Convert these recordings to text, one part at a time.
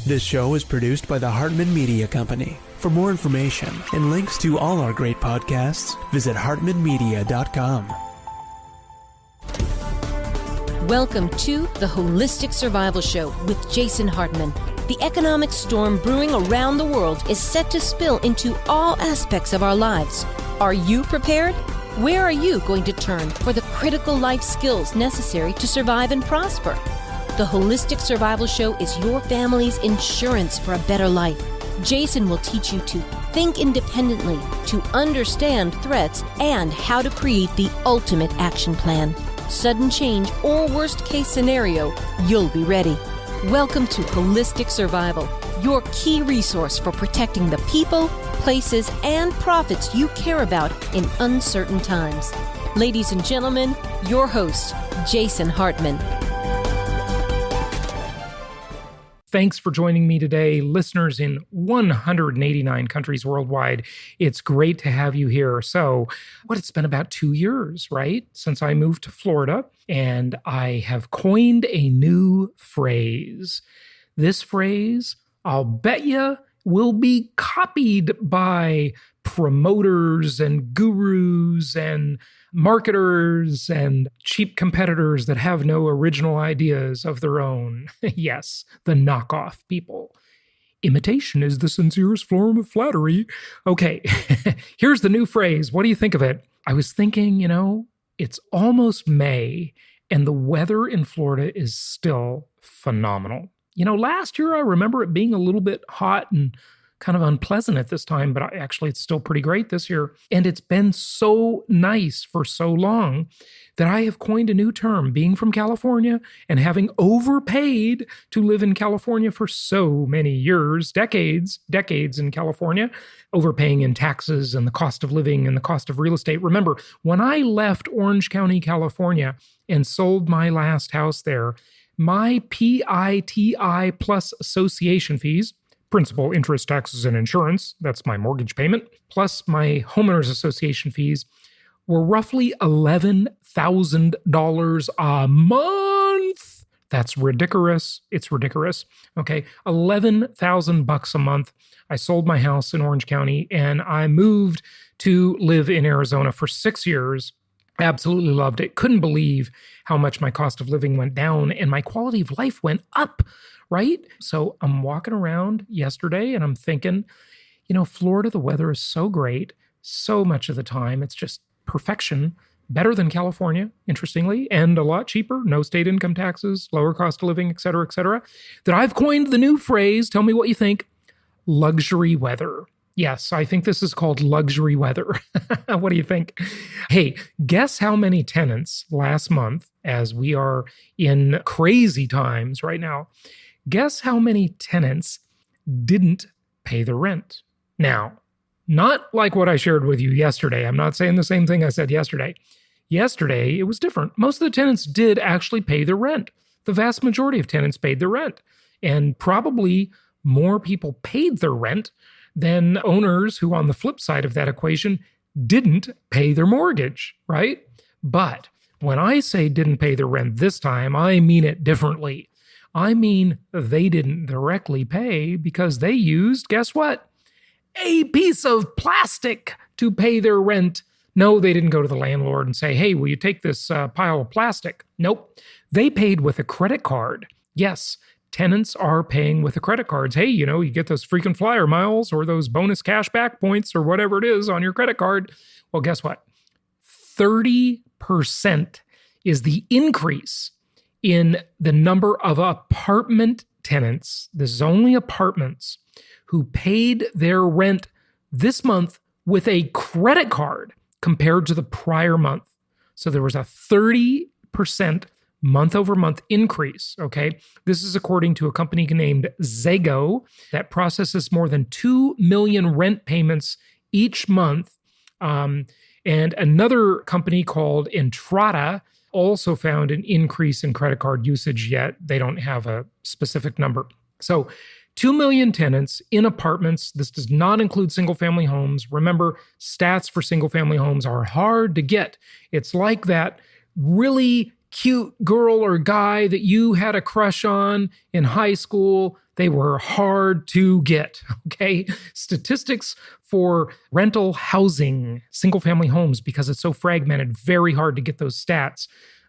This show is produced by the Hartman Media Company. For more information and links to all our great podcasts, visit hartmanmedia.com. Welcome to the Holistic Survival Show with Jason Hartman. The economic storm brewing around the world is set to spill into all aspects of our lives. Are you prepared? Where are you going to turn for the critical life skills necessary to survive and prosper? The Holistic Survival Show is your family's insurance for a better life. Jason will teach you to think independently, to understand threats, and how to create the ultimate action plan. Sudden change or worst case scenario, you'll be ready. Welcome to Holistic Survival, your key resource for protecting the people, places, and profits you care about in uncertain times. Ladies and gentlemen, your host, Jason Hartman. Thanks for joining me today, listeners in 189 countries worldwide. It's great to have you here. So, it's been about 2 years, right, since I moved to Florida, and I have coined a new phrase. This phrase, I'll bet you, will be copied by promoters and gurus and marketers and cheap competitors that have no original ideas of their own. Yes, the knockoff people. Imitation is the sincerest form of flattery. Okay, here's the new phrase. What do you think of it? I was thinking, it's almost May and the weather in Florida is still phenomenal. Last year I remember it being a little bit hot and kind of unpleasant at this time, but actually it's still pretty great this year. And it's been so nice for so long that I have coined a new term, being from California and having overpaid to live in California for so many years, decades in California, overpaying in taxes and the cost of living and the cost of real estate. Remember, when I left Orange County, California and sold my last house there, my PITI plus association fees, principal, interest, taxes, and insurance, that's my mortgage payment, plus my homeowners association fees, were roughly $11,000 a month. That's ridiculous. It's ridiculous. Okay, $11,000 a month. I sold my house in Orange County and I moved to live in Arizona for 6 years. Absolutely loved it. Couldn't believe how much my cost of living went down and my quality of life went up, right? So I'm walking around yesterday and I'm thinking, Florida, the weather is so great so much of the time. It's just perfection, better than California, interestingly, and a lot cheaper, no state income taxes, lower cost of living, et cetera, that I've coined the new phrase, tell me what you think, luxury weather. Yes, I think this is called luxury weather. What do you think? Hey, guess how many tenants last month, as we are in crazy times right now, guess how many tenants didn't pay the rent? Now, not like what I shared with you yesterday. I'm not saying the same thing I said yesterday. Yesterday, it was different. Most of the tenants did actually pay their rent. The vast majority of tenants paid their rent. And probably more people paid their rent than owners who, on the flip side of that equation, didn't pay their mortgage, right? But when I say didn't pay their rent this time, I mean it differently. I mean they didn't directly pay because they used, guess what? A piece of plastic to pay their rent. No, they didn't go to the landlord and say, hey, will you take this pile of plastic? Nope. They paid with a credit card. Yes, tenants are paying with the credit cards. Hey, you get those frequent flyer miles or those bonus cashback points or whatever it is on your credit card. Well, guess what? 30% is the increase in the number of apartment tenants, this is only apartments, who paid their rent this month with a credit card compared to the prior month. So there was a 30% month-over-month increase, okay? This is according to a company named Zago that processes more than 2 million rent payments each month. And another company called Entrata also found an increase in credit card usage, yet they don't have a specific number. So 2 million tenants in apartments. This does not include single-family homes. Remember, stats for single-family homes are hard to get. It's like that really cute girl or guy that you had a crush on in high school, they were hard to get, okay? Statistics for rental housing, single-family homes, because it's so fragmented, very hard to get those stats.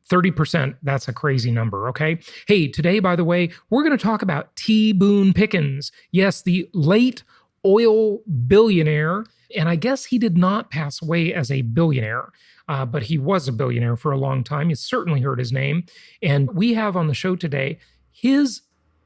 30%, that's a crazy number, okay? Hey, today, by the way, we're going to talk about T. Boone Pickens. Yes, the late oil billionaire, and I guess he did not pass away as a billionaire, but he was a billionaire for a long time. You certainly heard his name. And we have on the show today his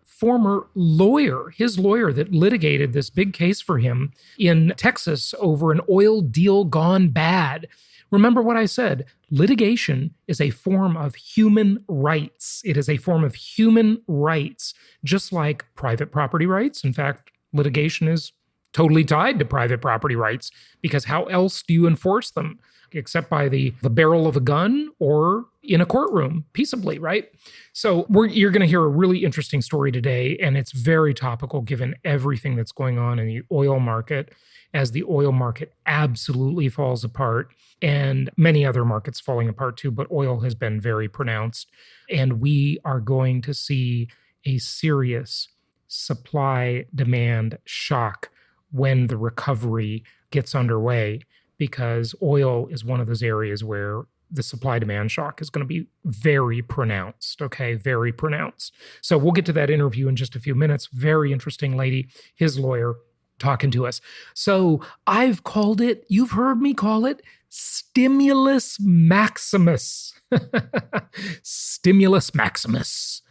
former lawyer, his lawyer that litigated this big case for him in Texas over an oil deal gone bad. Remember what I said, litigation is a form of human rights. It is a form of human rights, just like private property rights. In fact, litigation is totally tied to private property rights, because how else do you enforce them except by the barrel of a gun or in a courtroom peaceably, right? So you're going to hear a really interesting story today, and it's very topical given everything that's going on in the oil market, as the oil market absolutely falls apart, and many other markets falling apart too, but oil has been very pronounced. And we are going to see a serious supply-demand shock when the recovery gets underway, because oil is one of those areas where the supply-demand shock is going to be very pronounced, okay? Very pronounced. So we'll get to that interview in just a few minutes. Very interesting lady, his lawyer, talking to us. So I've called it, you've heard me call it, Stimulus Maximus. Stimulus Maximus.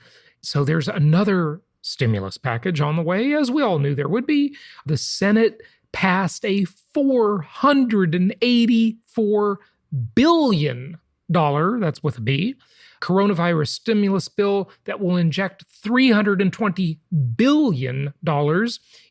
So there's another stimulus package on the way, as we all knew there would be. The Senate passed a $484 billion, that's with a B, coronavirus stimulus bill that will inject $320 billion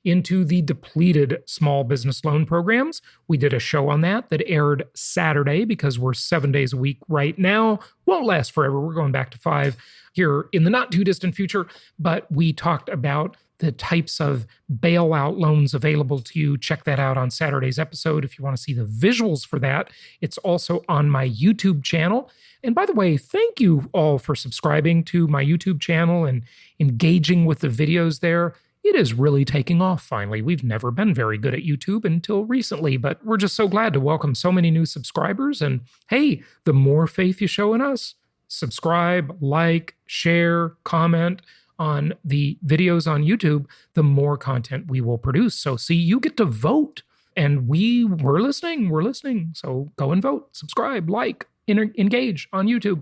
into the depleted small business loan programs. We did a show on that aired Saturday, because we're 7 days a week right now. Won't last forever. We're going back to 5 here in the not too distant future, but we talked about the types of bailout loans available to you. Check that out on Saturday's episode if you want to see the visuals for that. It's also on my YouTube channel. And by the way, thank you all for subscribing to my YouTube channel and engaging with the videos there. It is really taking off finally. We've never been very good at YouTube until recently, but we're just so glad to welcome so many new subscribers. And hey, the more faith you show in us, subscribe, like, share, comment on the videos on YouTube, the more content we will produce. So see, you get to vote, and we're listening. So go and vote, subscribe, like, engage on YouTube.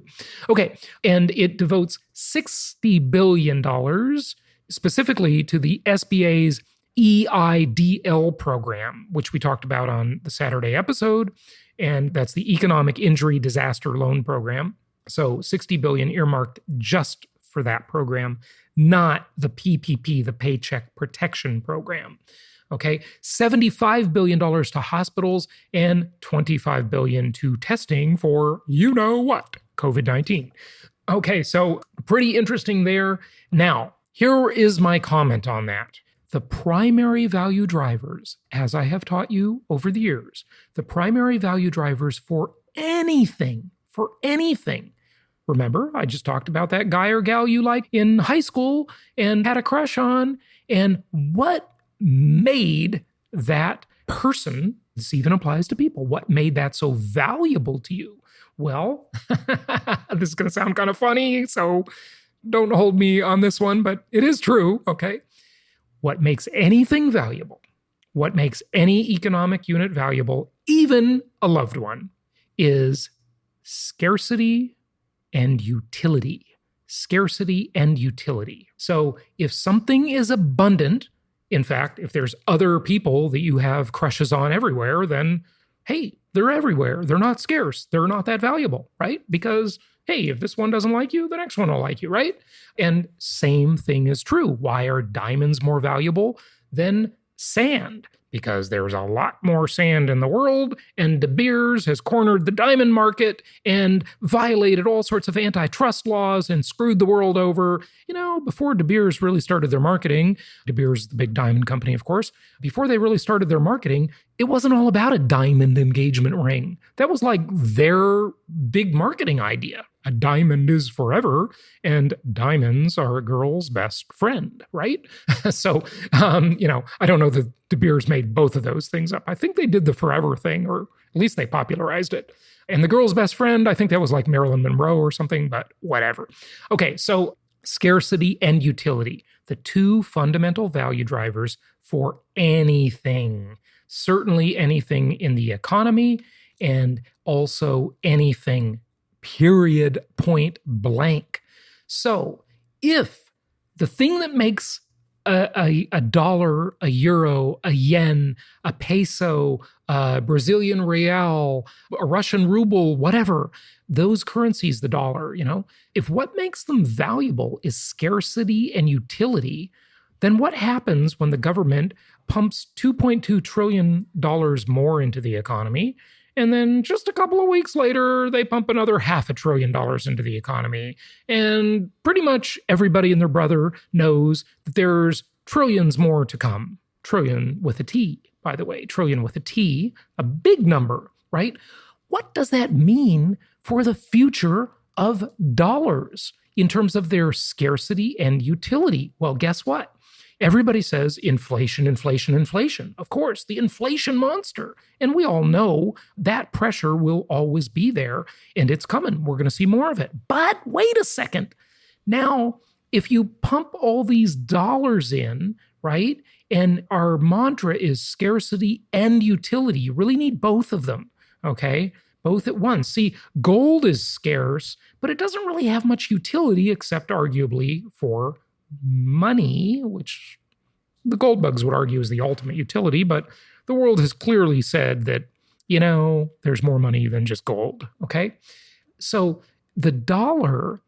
Okay, and it devotes $60 billion specifically to the SBA's EIDL program, which we talked about on the Saturday episode, and that's the Economic Injury Disaster Loan Program. So $60 billion earmarked just for that program, not the PPP, the Paycheck Protection Program. Okay, $75 billion to hospitals and $25 billion to testing for you-know-what, COVID-19. Okay, so pretty interesting there. Now, here is my comment on that. The primary value drivers, as I have taught you over the years, the primary value drivers for anything, remember, I just talked about that guy or gal you like in high school and had a crush on, and what made that person, this even applies to people, what made that so valuable to you? Well, this is going to sound kind of funny, so don't hold me on this one, but it is true, okay? What makes anything valuable, what makes any economic unit valuable, even a loved one, is scarcity and utility. Scarcity and utility. So if something is abundant, in fact, if there's other people that you have crushes on everywhere, then, hey, they're everywhere. They're not scarce. They're not that valuable, right? Because, hey, if this one doesn't like you, the next one will like you, right? And same thing is true. Why are diamonds more valuable than sand? because there's a lot more sand in the world, and De Beers has cornered the diamond market and violated all sorts of antitrust laws and screwed the world over. Before De Beers really started their marketing, De Beers, the big diamond company, of course, before they really started their marketing, it wasn't all about a diamond engagement ring. That was like their big marketing idea. A diamond is forever, and diamonds are a girl's best friend, right? So, I don't know that De Beers made both of those things up. I think they did the forever thing, or at least they popularized it. And the girl's best friend, I think that was like Marilyn Monroe or something, but whatever. Okay, so scarcity and utility, the two fundamental value drivers for anything, certainly anything in the economy, and also anything, period, point blank. So if the thing that makes a dollar, a euro, a yen, a peso, a Brazilian real, a Russian ruble, whatever, those currencies, the dollar, if what makes them valuable is scarcity and utility, then what happens when the government pumps $2.2 trillion more into the economy, and then just a couple of weeks later, they pump another $500 billion into the economy. And pretty much everybody and their brother knows that there's trillions more to come. Trillion with a T, by the way. Trillion with a T, a big number, right? What does that mean for the future of dollars in terms of their scarcity and utility? Well, guess what? Everybody says inflation, inflation, inflation. Of course, the inflation monster. And we all know that pressure will always be there, and it's coming. We're going to see more of it. But wait a second. Now, if you pump all these dollars in, right, and our mantra is scarcity and utility, you really need both of them, okay? Both at once. See, gold is scarce, but it doesn't really have much utility except arguably for money, which the gold bugs would argue is the ultimate utility, but the world has clearly said that, there's more money than just gold, okay? So the dollar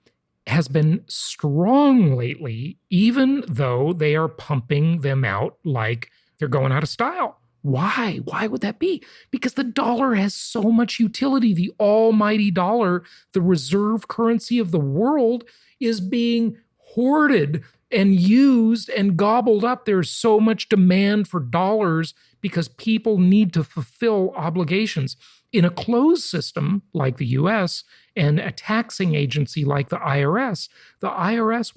has been strong lately, even though they are pumping them out like they're going out of style. Why? Why would that be? Because the dollar has so much utility. The almighty dollar, the reserve currency of the world, is being hoarded and used and gobbled up. There's so much demand for dollars because people need to fulfill obligations. In a closed system like the US and a taxing agency like the IRS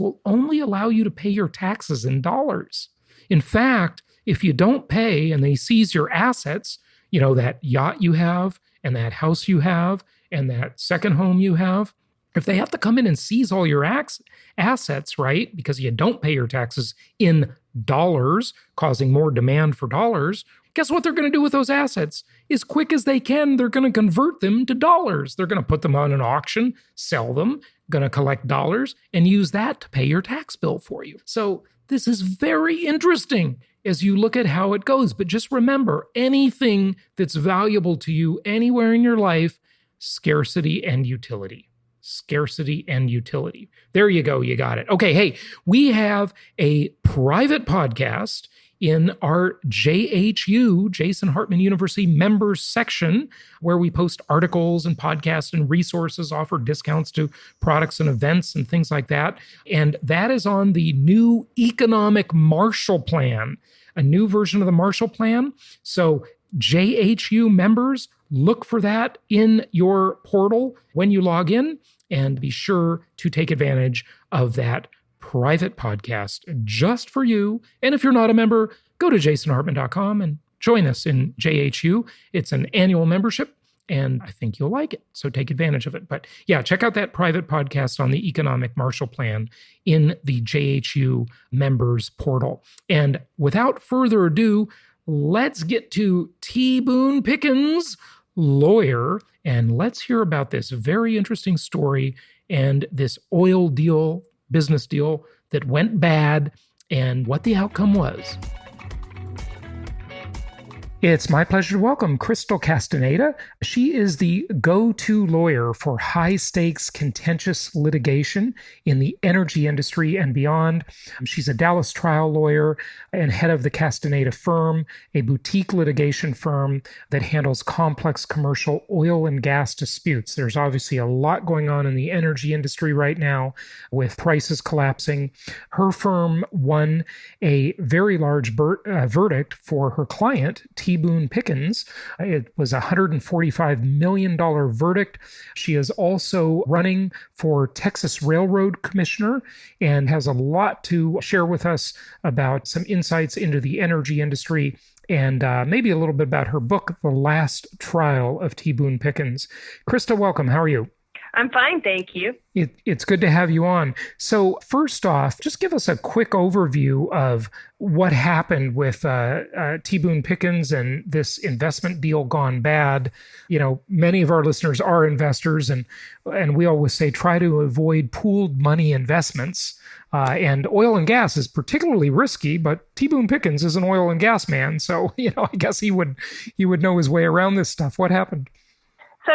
will only allow you to pay your taxes in dollars. In fact, if you don't pay and they seize your assets, that yacht you have and that house you have and that second home you have, if they have to come in and seize all your assets, right, because you don't pay your taxes in dollars, causing more demand for dollars, guess what they're going to do with those assets? As quick as they can, they're going to convert them to dollars. They're going to put them on an auction, sell them, going to collect dollars, and use that to pay your tax bill for you. So this is very interesting as you look at how it goes. But just remember, anything that's valuable to you anywhere in your life, scarcity and utility. Scarcity and utility. There you go. You got it. Okay. Hey, we have a private podcast in our JHU, Jason Hartman University members section, where we post articles and podcasts and resources, offer discounts to products and events and things like that. And that is on the new Economic Marshall Plan, a new version of the Marshall Plan. So JHU members, look for that in your portal when you log in, and be sure to take advantage of that private podcast just for you. And if you're not a member, go to jasonhartman.com and join us in JHU. It's an annual membership, and I think you'll like it. So take advantage of it. But yeah, check out that private podcast on the Economic Marshall Plan in the JHU members portal. And without further ado, let's get to T. Boone Pickens, lawyer, and let's hear about this very interesting story and this oil deal, business deal that went bad and what the outcome was. It's my pleasure to welcome Chrysta Castan. She is the go-to lawyer for high-stakes contentious litigation in the energy industry and beyond. She's a Dallas trial lawyer and head of the Castaneda firm, a boutique litigation firm that handles complex commercial oil and gas disputes. There's obviously a lot going on in the energy industry right now with prices collapsing. Her firm won a very large verdict for her client, Boone Pickens. It was a $145 million verdict. She is also running for Texas Railroad Commissioner and has a lot to share with us about some insights into the energy industry and maybe a little bit about her book, The Last Trial of Boone Pickens. Chrysta, welcome. How are you? I'm fine, thank you. It's good to have you on. So first off, just give us a quick overview of what happened with Boone Pickens and this investment deal gone bad. You know, many of our listeners are investors, and we always say try to avoid pooled money investments. And oil and gas is particularly risky, but Boone Pickens is an oil and gas man, so I guess he would know his way around this stuff. What happened? So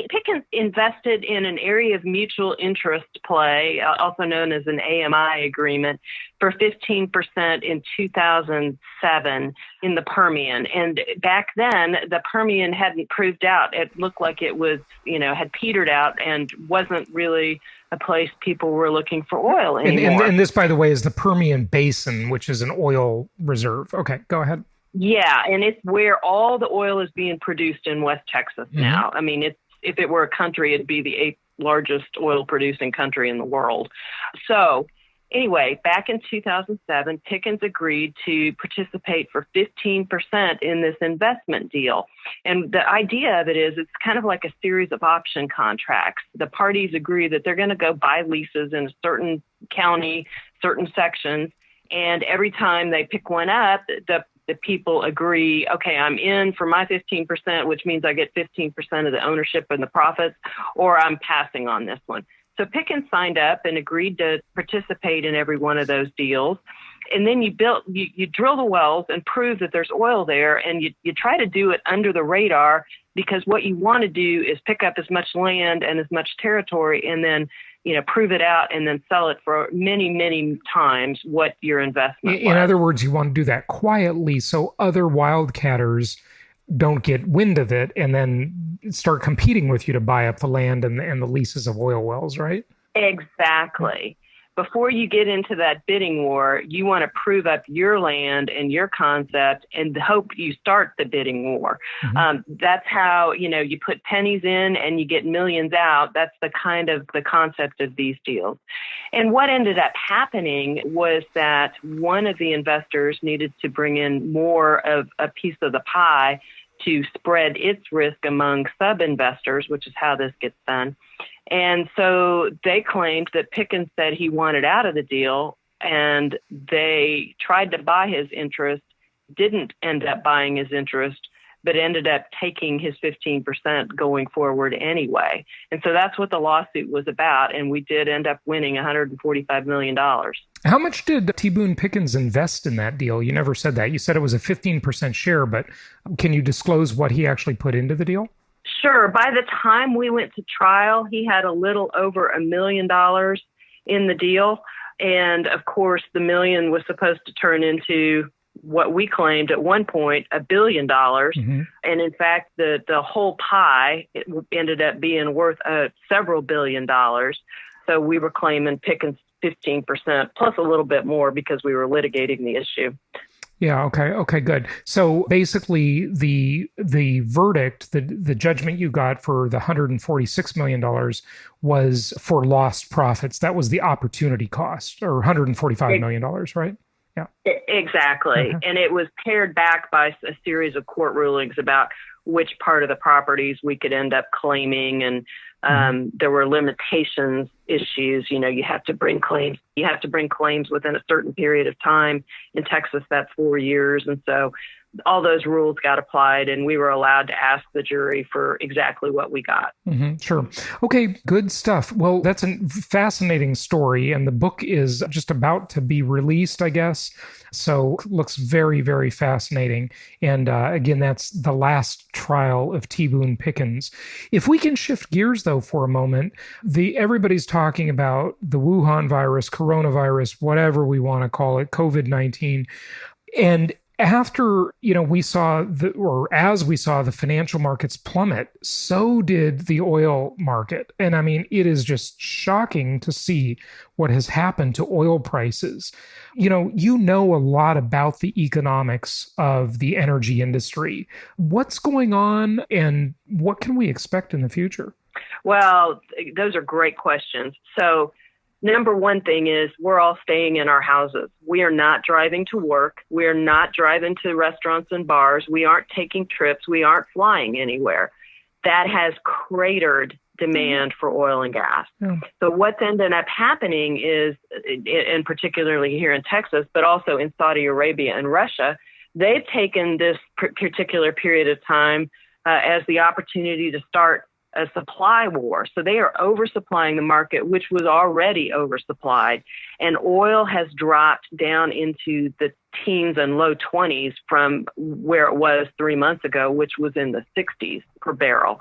Pickens invested in an area of mutual interest play, also known as an AMI agreement, for 15% in 2007 in the Permian. And back then, the Permian hadn't proved out. It looked like it was, had petered out and wasn't really a place people were looking for oil anymore. And this, by the way, is the Permian Basin, which is an oil reserve. Okay, go ahead. Yeah, and it's where all the oil is being produced in West Texas now. I mean, if it were a country, it'd be the 8th largest oil-producing country in the world. So anyway, back in 2007, Pickens agreed to participate for 15% in this investment deal. And the idea of it is it's kind of like a series of option contracts. The parties agree that they're going to go buy leases in a certain county, certain sections, and every time they pick one up, the people agree, okay, I'm in for my 15%, which means I get 15% of the ownership and the profits, or I'm passing on this one. So Pickens signed up and agreed to participate in every one of those deals. And then you drill the wells and prove that there's oil there, and you try to do it under the radar, because what you want to do is pick up as much land and as much territory and then prove it out and then sell it for many, many times what your investment was. In other words, you want to do that quietly so other wildcatters don't get wind of it and then start competing with you to buy up the land and the leases of oil wells, right? Exactly. Before you get into that bidding war, you want to prove up your land and your concept and hope you start the bidding war. That's how, you put pennies in and you get millions out. That's the concept of these deals. And what ended up happening was that one of the investors needed to bring in more of a piece of the pie to spread its risk among sub-investors, which is how this gets done. And so they claimed that Pickens said he wanted out of the deal, and they tried to buy his interest, didn't end up buying his interest, but ended up taking his 15% going forward anyway. And so that's what the lawsuit was about, and we did end up winning $145 million. How much did Boone Pickens invest in that deal? You never said that. You said it was a 15% share, but can you disclose what he actually put into the deal? Sure. By the time we went to trial, he had a little over $1 million in the deal. And of course, the million was supposed to turn into what we claimed at one point, $1 billion. And in fact, the whole pie ended up being worth several $1 billion. So we were claiming Pickens 15% plus a little bit more because we were litigating the issue. Yeah. Okay. Good. So basically, the verdict, the judgment you got for the $146 million was for lost profits. That was the opportunity cost, or $145 million, right? Yeah. Exactly. And it was pared back by a series of court rulings about which part of the properties we could end up claiming, and there were limitations issues. You have to bring claims. You have to bring claims within a certain period of time. In Texas, that's 4 years. And so all those rules got applied, and we were allowed to ask the jury for exactly what we got. Sure. Okay, good stuff. Well, that's a fascinating story, and the book is just about to be released, I guess. So looks very, very fascinating. And again, that's The Last Trial of T. Boone Pickens. If we can shift gears, though, for a moment, everybody's talking about the Wuhan virus, coronavirus, whatever we want to call it, COVID-19. And after, we saw as we saw the financial markets plummet, so did the oil market. And I mean, it is just shocking to see what has happened to oil prices. You know a lot about the economics of the energy industry. What's going on and what can we expect in the future? Well, those are great questions. So, number one thing is we're all staying in our houses. We are not driving to work. We are not driving to restaurants and bars. We aren't taking trips. We aren't flying anywhere. That has cratered demand for oil and gas. Yeah. So what's ended up happening is, and particularly here in Texas, but also in Saudi Arabia and Russia, they've taken this particular period of time as the opportunity to start a supply war. So they are oversupplying the market, which was already oversupplied. And oil has dropped down into the teens and low 20s from where it was 3 months ago, which was in the 60s per barrel.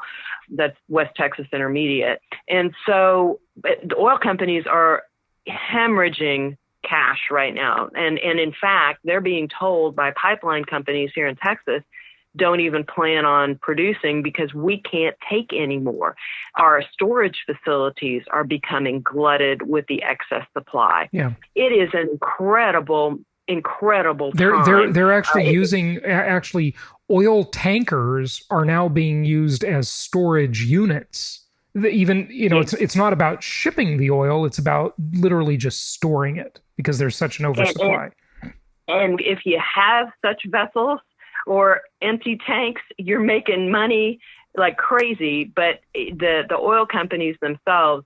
That's West Texas Intermediate. And so the oil companies are hemorrhaging cash right now. And in fact, they're being told by pipeline companies here in Texas, don't even plan on producing because we can't take any more. Our storage facilities are becoming glutted with the excess supply. Yeah. It is an incredible time. They're actually using oil tankers are now being used as storage units. Even, it's not about shipping the oil, it's about literally just storing it because there's such an oversupply. And if you have such vessels or empty tanks, you're making money like crazy. But the oil companies themselves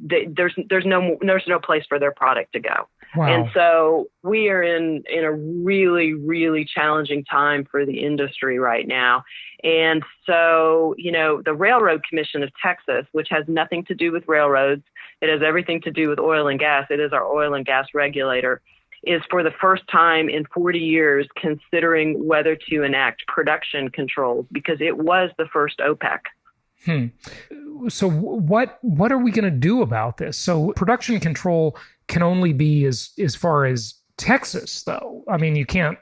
there's no place for their product to go. Wow. And so we are in a really, really challenging time for the industry right now. And so, the Railroad Commission of Texas, which has nothing to do with railroads, it has everything to do with oil and gas. It is our oil and gas regulator, is for the first time in 40 years considering whether to enact production controls because it was the first OPEC. So what are we going to do about this? So production control can only be as far as Texas, though. I mean, you can't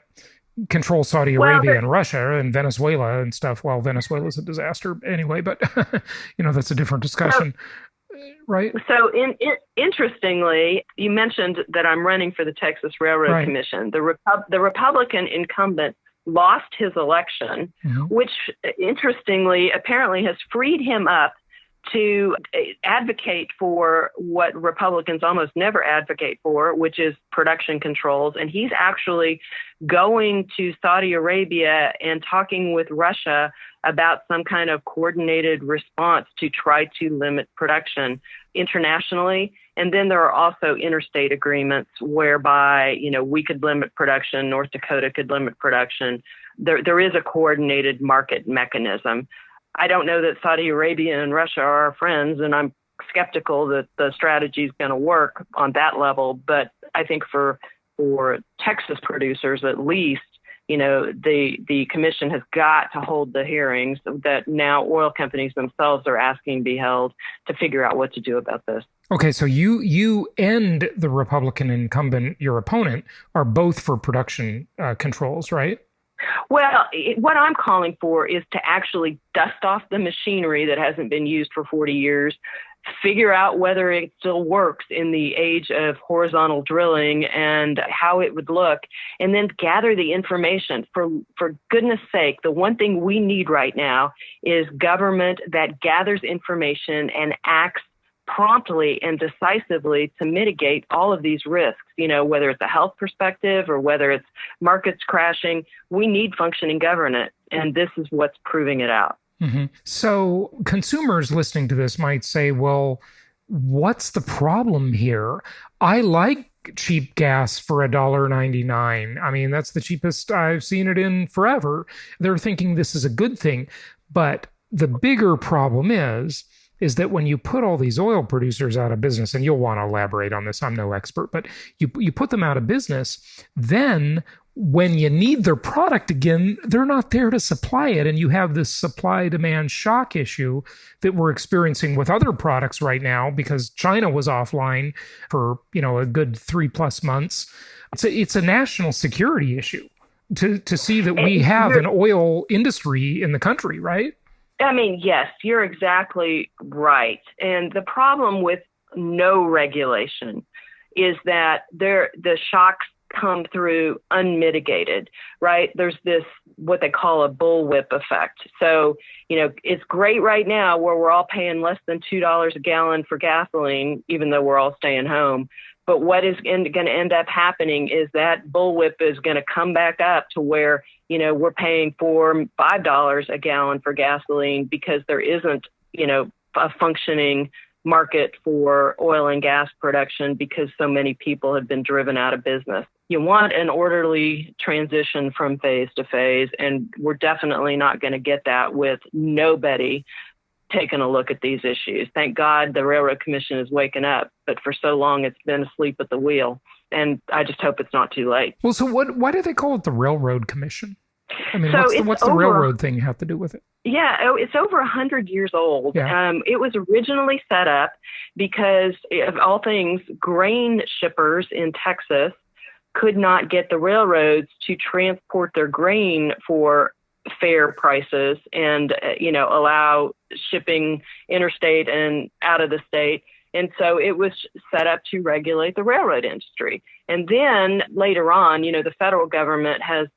control Saudi Arabia and Russia and Venezuela and stuff. Well, Venezuela's a disaster anyway, but that's a different discussion. Right. So interestingly, you mentioned that I'm running for the Texas Railroad Commission. The Republican incumbent lost his election, which interestingly apparently has freed him up to advocate for what Republicans almost never advocate for, which is production controls. And he's actually going to Saudi Arabia and talking with Russia about some kind of coordinated response to try to limit production internationally. And then there are also interstate agreements whereby, we could limit production, North Dakota could limit production. There is a coordinated market mechanism. I don't know that Saudi Arabia and Russia are our friends, and I'm skeptical that the strategy is going to work on that level. But I think for Texas producers, at least, the commission has got to hold the hearings that now oil companies themselves are asking be held to figure out what to do about this. Okay, so you and the Republican incumbent, your opponent, are both for production controls, right? Well, what I'm calling for is to actually dust off the machinery that hasn't been used for 40 years, figure out whether it still works in the age of horizontal drilling and how it would look, and then gather the information. For goodness sake, the one thing we need right now is government that gathers information and acts promptly and decisively to mitigate all of these risks, whether it's a health perspective or whether it's markets crashing. We need functioning government, and this is what's proving it out. Mm-hmm. So consumers listening to this might say, well, what's the problem here? I like cheap gas for $1.99. I mean, that's the cheapest I've seen it in forever. They're thinking this is a good thing. But the bigger problem is that when you put all these oil producers out of business, and you'll want to elaborate on this, I'm no expert, but you put them out of business, then when you need their product again, they're not there to supply it. And you have this supply-demand shock issue that we're experiencing with other products right now because China was offline for, a good 3+ months. It's a national security issue to see that we have an oil industry in the country, right? I mean, yes, you're exactly right. And the problem with no regulation is that the shocks come through unmitigated, right? There's this, what they call a bullwhip effect. So, it's great right now where we're all paying less than $2 a gallon for gasoline, even though we're all staying home. But what is going to end up happening is that bullwhip is going to come back up to where, we're paying $5 a gallon for gasoline because there isn't, a functioning market for oil and gas production because so many people have been driven out of business. You want an orderly transition from phase to phase, and we're definitely not going to get that with nobody taking a look at these issues. Thank God the Railroad Commission is waking up, but for so long it's been asleep at the wheel, and I just hope it's not too late. Well, so why do they call it the Railroad Commission? I mean, so what's the railroad thing have to do with it? Yeah, it's over 100 years old. Yeah. It was originally set up because, of all things, grain shippers in Texas could not get the railroads to transport their grain for fair prices and, allow shipping interstate and out of the state. And so it was set up to regulate the railroad industry. And then later on, the federal government has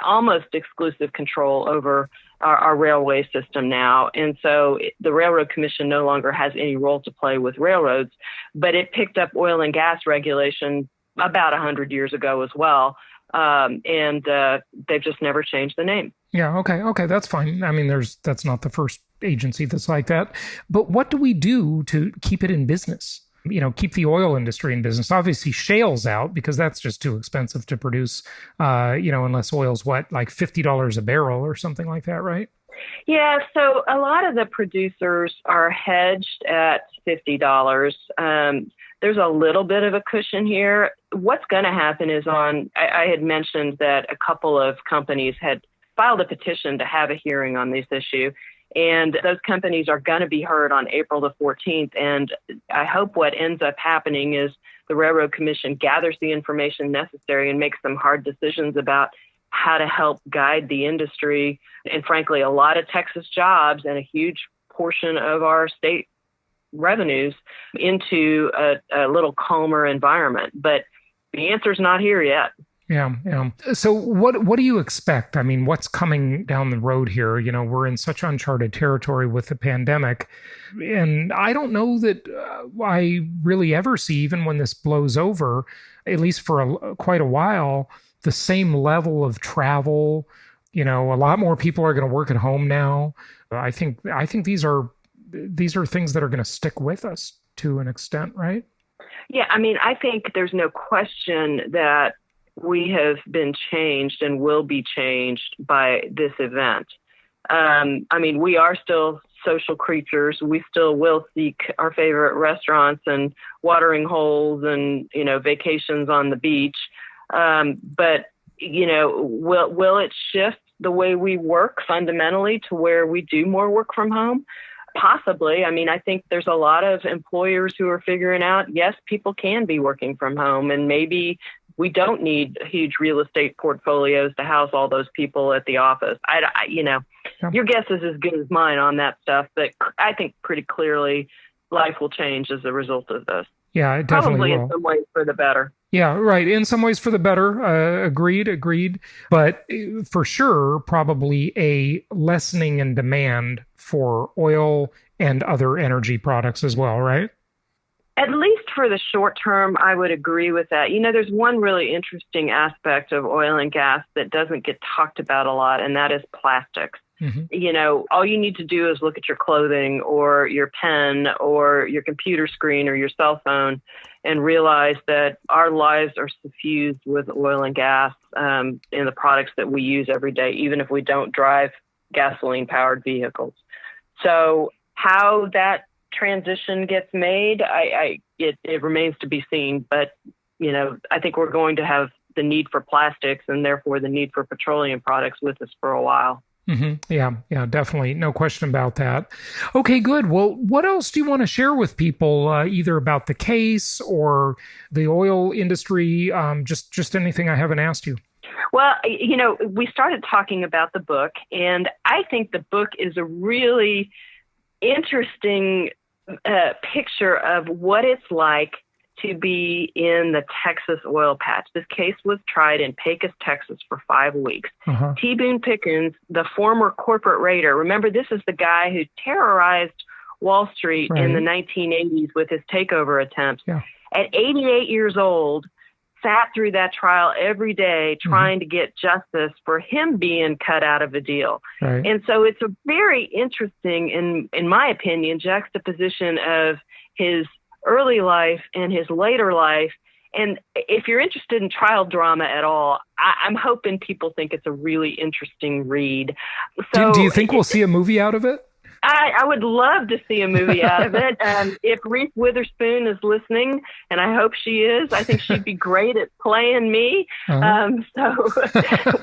almost exclusive control over our railway system now. And so the Railroad Commission no longer has any role to play with railroads, but it picked up oil and gas regulation about 100 years ago as well. And they've just never changed the name. Yeah. Okay. That's fine. I mean, that's not the first agency that's like that. But what do we do to keep it in business? Keep the oil industry in business. Obviously, shale's out because that's just too expensive to produce, unless oil's like $50 a barrel or something like that, right? Yeah, so a lot of the producers are hedged at $50. There's a little bit of a cushion here. What's going to happen is I had mentioned that a couple of companies had filed a petition to have a hearing on this issue. And those companies are going to be heard on April the 14th. And I hope what ends up happening is the Railroad Commission gathers the information necessary and makes some hard decisions about how to help guide the industry. And frankly, a lot of Texas jobs and a huge portion of our state revenues into a little calmer environment. But the answer's not here yet. Yeah. So what do you expect? I mean, what's coming down the road here? We're in such uncharted territory with the pandemic. And I don't know that I really ever see, even when this blows over, at least for quite a while, the same level of travel. A lot more people are going to work at home now. I think these are things that are going to stick with us to an extent, right? Yeah. I mean, I think there's no question that we have been changed and will be changed by this event. We are still social creatures. We still will seek our favorite restaurants and watering holes and, vacations on the beach. But will it shift the way we work fundamentally to where we do more work from home? Possibly. I think there's a lot of employers who are figuring out, yes, people can be working from home, and maybe we don't need huge real estate portfolios to house all those people at the office. Your guess is as good as mine on that stuff, but I think pretty clearly life will change as a result of this. Yeah, it definitely will. Probably in some ways for the better. Yeah, right. In some ways for the better. Agreed. But for sure, probably a lessening in demand for oil and other energy products as well, right? At least for the short term, I would agree with that. There's one really interesting aspect of oil and gas that doesn't get talked about a lot, and that is plastics. Mm-hmm. All you need to do is look at your clothing or your pen or your computer screen or your cell phone, and realize that our lives are suffused with oil and gas in the products that we use every day, even if we don't drive gasoline-powered vehicles. So how that transition gets made, it remains to be seen. But, I think we're going to have the need for plastics and therefore the need for petroleum products with us for a while. Mm-hmm. Yeah, definitely. No question about that. Okay, good. Well, what else do you want to share with people, either about the case or the oil industry, just anything I haven't asked you? Well, we started talking about the book, and I think the book is a really interesting picture of what it's like to be in the Texas oil patch. This case was tried in Pecos, Texas for 5 weeks. Uh-huh. T. Boone Pickens, the former corporate raider, remember this is the guy who terrorized Wall Street in the 1980s with his takeover attempts. Yeah. At 88 years old, sat through that trial every day trying to get justice for him being cut out of a deal. Right. And so it's a very interesting, in my opinion, juxtaposition of his early life and his later life. And if you're interested in trial drama at all, I'm hoping people think it's a really interesting read. So, do you think we'll see a movie out of it? I would love to see a movie out of it. If Reese Witherspoon is listening, and I hope she is, I think she'd be great at playing me. So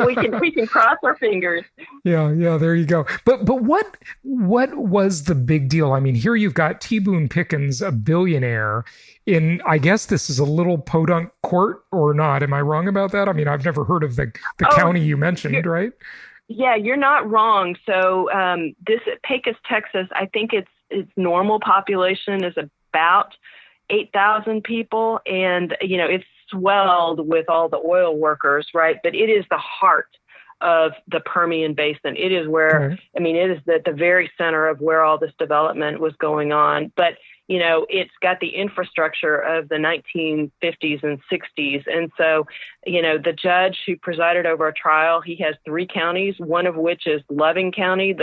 we can cross our fingers. Yeah, there you go. But what was the big deal? I mean, here you've got T. Boone Pickens, a billionaire, in, I guess this is a little podunk court or not. Am I wrong about that? I mean, I've never heard of the county you mentioned, right? Yeah, you're not wrong. So this Pecos, Texas, I think its normal population is about 8,000 people, and it's swelled with all the oil workers, right? But it is the heart of the Permian Basin. It is where, it is the very center of where all this development was going on. But it's got the infrastructure of the 1950s and 60s. And so, the judge who presided over a trial, he has 3 counties, one of which is Loving County.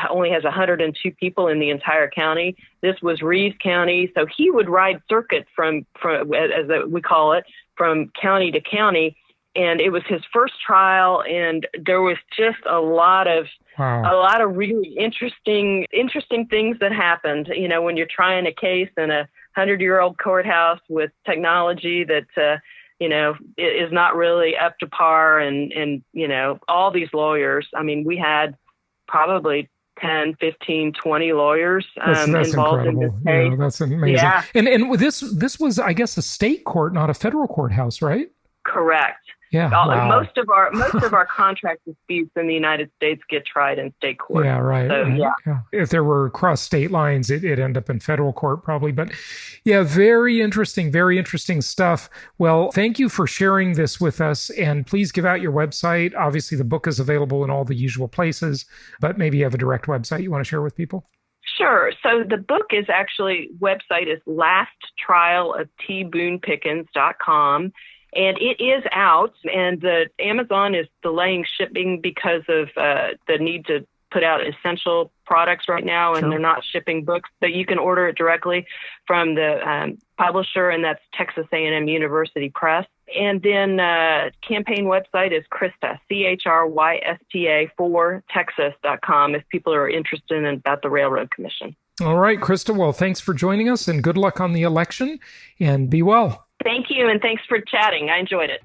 Only has 102 people in the entire county. This was Reeves County. So he would ride circuit from as we call it, from county to county. And it was his first trial, and there was just a lot of really interesting things that happened. When you're trying a case in a 100-year-old courthouse with technology that is not really up to par, and all these lawyers. I mean, we had probably 10, 15, 20 lawyers that's involved incredible. in this case. Yeah, that's amazing. Yeah. And this was, I guess, a state court, not a federal courthouse, right? Correct. Yeah, most of our contract disputes in the United States get tried in state court. Yeah, right. So, yeah. If there were cross state lines, it'd end up in federal court probably. But yeah, very interesting stuff. Well, thank you for sharing this with us, and please give out your website. Obviously, the book is available in all the usual places, but maybe you have a direct website you want to share with people. Sure. So the book is website is lasttrialoftboonepickens.com. And it is out, and the Amazon is delaying shipping because of the need to put out essential products right now, and they're not shipping books. But you can order it directly from the publisher, and that's Texas A&M University Press. And then campaign website is Chrysta, Chrysta for Texas.com if people are interested about the Railroad Commission. All right, Chrysta. Well, thanks for joining us, and good luck on the election, and be well. Thank you, and thanks for chatting. I enjoyed it.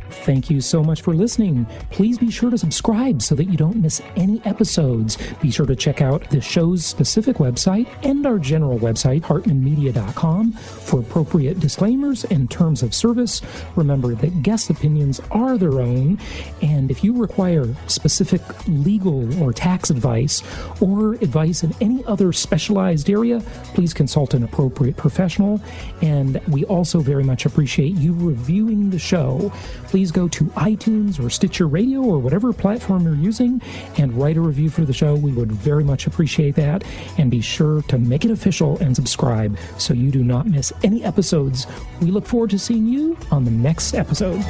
Thank you so much for listening. Please be sure to subscribe so that you don't miss any episodes. Be sure to check out the show's specific website and our general website, hartmanmedia.com, for appropriate disclaimers and terms of service. Remember that guest opinions are their own, and if you require specific legal or tax advice or advice in any other specialized area, please consult an appropriate professional. And we also very much appreciate you reviewing the show. Please go to iTunes or Stitcher Radio or whatever platform you're using and write a review for the show. We would very much appreciate that. And be sure to make it official and subscribe so you do not miss any episodes. We look forward to seeing you on the next episode.